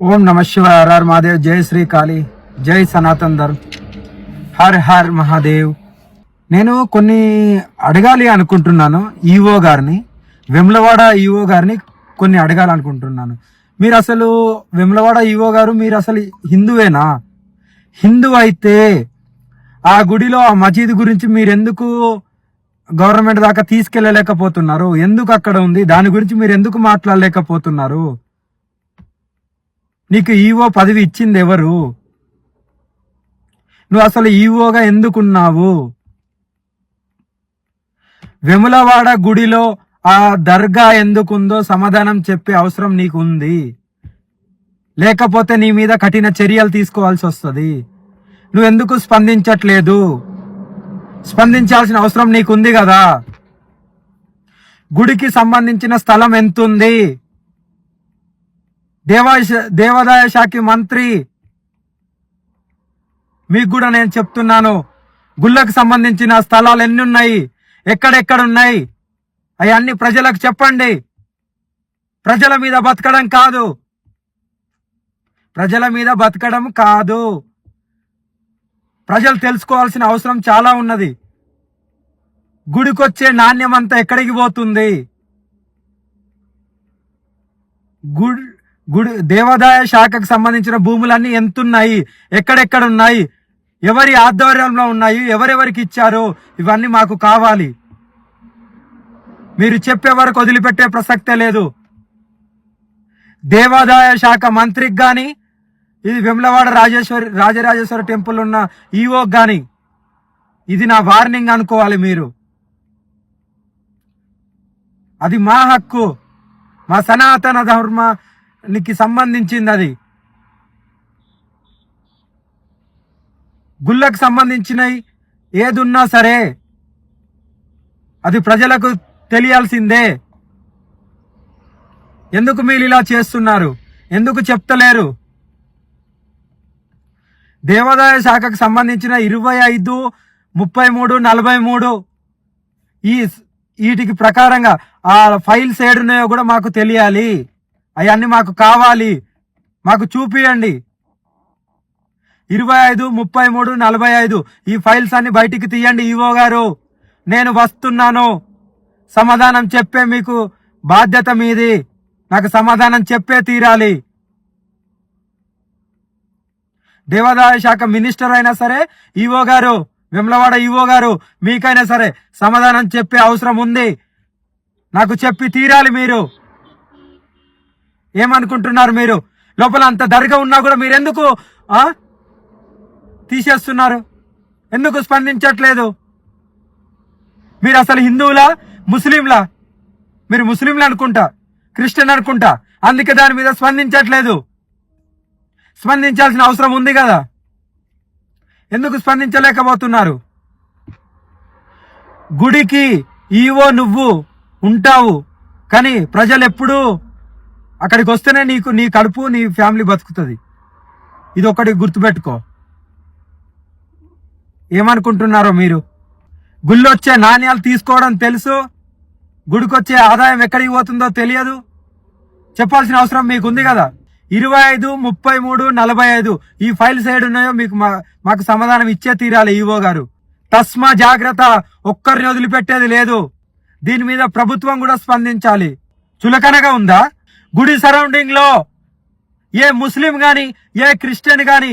ఓం నమ శివాయ. హర హర్ మహాదేవ్. జై శ్రీ కాళీ. జై సనాతన్ ధర్మ్. హర్ హర్ మహాదేవ్. నేను కొన్ని అడగాలి అనుకుంటున్నాను ఈఓ గారిని, వెమ్లవాడ ఈఓ గారిని కొన్ని అడగాలనుకుంటున్నాను. మీరు అసలు వెమ్లవాడ ఈఓ గారు, మీరు అసలు హిందువేనా? హిందూ అయితే ఆ గుడిలో ఆ మసీదు గురించి మీరెందుకు గవర్నమెంట్ దాకా తీసుకెళ్ళలేకపోతున్నారు? ఎందుకు అక్కడ ఉంది? దాని గురించి మీరు ఎందుకు మాట్లాడలేకపోతున్నారు? నీకు ఈఓ పదవి ఇచ్చింది ఎవరు? నువ్వు అసలు ఈఓగా ఎందుకున్నావు? వెములవాడ గుడిలో ఆ దర్గా ఎందుకుందో సమాధానం చెప్పే అవసరం నీకు ఉంది. లేకపోతే నీ మీద కఠిన చర్యలు తీసుకోవాల్సి వస్తుంది. నువ్వెందుకు స్పందించట్లేదు? స్పందించాల్సిన అవసరం నీకుంది కదా. గుడికి సంబంధించిన స్థలం ఎంతుంది? దేవాదాయ శాఖ మంత్రి మీకు కూడా నేను చెప్తున్నాను, గుళ్ళకు సంబంధించిన స్థలాలు ఎన్ని ఉన్నాయి, ఎక్కడెక్కడున్నాయి, అవన్నీ ప్రజలకు చెప్పండి. ప్రజల మీద బతకడం కాదు, ప్రజల మీద బతకడం కాదు. ప్రజలు తెలుసుకోవాల్సిన అవసరం చాలా ఉన్నది. గుడికొచ్చే నాణ్యం అంతా ఎక్కడికి పోతుంది? గుడి దేవాదాయ శాఖకు సంబంధించిన భూములన్నీ ఎంతున్నాయి, ఎక్కడెక్కడ ఉన్నాయి, ఎవరి ఆధ్వర్యంలో ఉన్నాయి, ఎవరెవరికి ఇచ్చారు, ఇవన్నీ మాకు కావాలి. మీరు చెప్పే వరకు వదిలిపెట్టే ప్రసక్తే లేదు. దేవాదాయ శాఖ మంత్రికి గాని, ఇది వెమ్లవాడ రాజరాజేశ్వరి టెంపుల్ ఉన్న ఈఓకి గాని ఇది నా వార్నింగ్ అనుకోవాలి. మీరు అది మా హక్కు, మా సనాతన ధర్మానికి సంబంధించింది. అది గుళ్ళకు సంబంధించినవి ఏదున్నా సరే అది ప్రజలకు తెలియాల్సిందే. ఎందుకు మీరు ఇలా చేస్తున్నారు? ఎందుకు చెప్తలేరు? దేవాదాయ శాఖకు సంబంధించిన 25, 33, 43 వీటికి ప్రకారంగా ఆ ఫైల్స్ ఏడున్నాయో కూడా మాకు తెలియాలి. అవన్నీ మాకు కావాలి, మాకు చూపియండి. 25, 33, 45 ఈ ఫైల్స్ అన్ని బయటికి తీయండి. ఈవో గారు, నేను వస్తున్నాను. సమాధానం చెప్పే మీకు బాధ్యత మీది. నాకు సమాధానం చెప్పే తీరాలి. దేవాదాయ శాఖ మినిస్టర్ అయినా సరే, ఈవో గారు, వెమ్లవాడ ఈవో గారు, మీకైనా సరే సమాధానం చెప్పే అవసరం ఉంది. నాకు చెప్పి తీరాలి. మీరు ఏమనుకుంటున్నారు? మీరు లోపల అంత దర్గా ఉన్నా కూడా మీరెందుకు తీసేస్తున్నారు? ఎందుకు స్పందించట్లేదు? మీరు అసలు హిందువులా, ముస్లింలా? మీరు ముస్లింలు అనుకుంటా, క్రిస్టియన్ అనుకుంటా, అందుకే దాని మీద స్పందించట్లేదు. స్పందించాల్సిన అవసరం ఉంది కదా. ఎందుకు స్పందించలేకపోతున్నారు? గుడికి ఈవో నువ్వు ఉంటావు, కానీ ప్రజలు ఎప్పుడూ అక్కడికి వస్తేనే నీ కడుపు, నీ ఫ్యామిలీ బతుకుతుంది. ఇది ఒకటి గుర్తుపెట్టుకో. ఏమనుకుంటున్నారో మీరు? గుళ్ళొచ్చే నాణ్యాలు తీసుకోవడం తెలుసు, గుడికొచ్చే ఆదాయం ఎక్కడికి పోతుందో తెలియదు. చెప్పాల్సిన అవసరం మీకుంది కదా. 25, 33, 45 ఈ ఫైల్స్ ఏడున్నాయో మీకు మాకు సమాధానం ఇచ్చే తీరాలి ఈవో గారు. తస్మా జాగ్రత్త, ఒక్కరిని వదిలిపెట్టేది లేదు. దీని మీద ప్రభుత్వం కూడా స్పందించాలి. చులకనగా ఉందా? గుడి సరౌండింగ్ లో ఏ ముస్లిం గాని, ఏ క్రిస్టియన్ గాని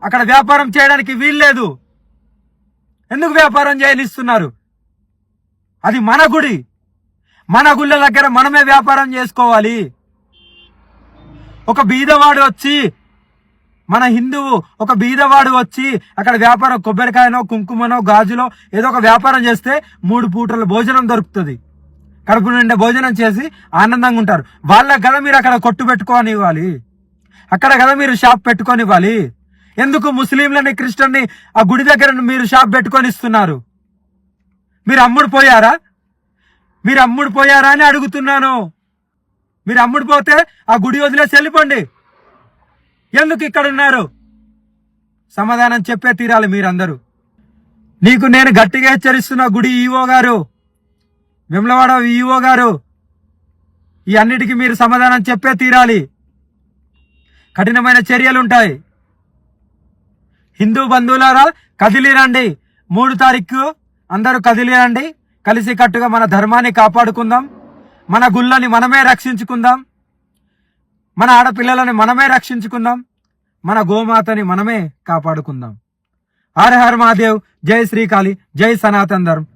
అక్కడ వ్యాపారం చేయడానికి వీల్లేదు. ఎందుకు వ్యాపారం చేయనిస్తున్నారు? అది మన గుడి, మన గుళ్ళ దగ్గర మనమే వ్యాపారం చేసుకోవాలి. ఒక బీదవాడు వచ్చి, మన హిందువు ఒక బీదవాడు వచ్చి అక్కడ వ్యాపారం, కొబ్బరికాయనో, కుంకుమనో, గాజులో ఏదో ఒక వ్యాపారం చేస్తే 3 పూటల భోజనం దొరుకుతుంది. కడుపు నిండా భోజనం చేసి ఆనందంగా ఉంటారు. వాళ్ళకి కదా మీరు అక్కడ కొట్టు పెట్టుకొని ఇవ్వాలి, అక్కడ కదా మీరు షాప్ పెట్టుకొని ఇవ్వాలి. ఎందుకు ముస్లింలని, క్రిస్టియన్ని ఆ గుడి దగ్గర మీరు షాప్ పెట్టుకొని ఇస్తున్నారు? మీరు అమ్ముడు పోయారా? మీరు అమ్ముడు పోయారా అని అడుగుతున్నాను. మీరు అమ్ముడు పోతే ఆ గుడి వదిలేసి వెళ్ళిపోండి. ఎందుకు ఇక్కడ ఉన్నారు? సమాధానం చెప్పే తీరాలి మీరందరూ. నీకు నేను గట్టిగా హెచ్చరిస్తున్నా, గుడి ఈవో గారు, వెమ్లవాడ ఈవో గారు, ఈ అన్నిటికీ మీరు సమాధానం చెప్పే తీరాలి. కఠినమైన చర్యలు ఉంటాయి. హిందూ బంధువులారా కదిలి రండి. 3 తారీఖు అందరూ కదిలి రండి. కలిసి కట్టుగా మన ధర్మాన్ని కాపాడుకుందాం. మన గుళ్ళని మనమే రక్షించుకుందాం. మన ఆడపిల్లలని మనమే రక్షించుకుందాం. మన గోమాతని మనమే కాపాడుకుందాం. హర హర మహాదేవ్. జై శ్రీకాళి. జై సనాతన్ ధర్మ్.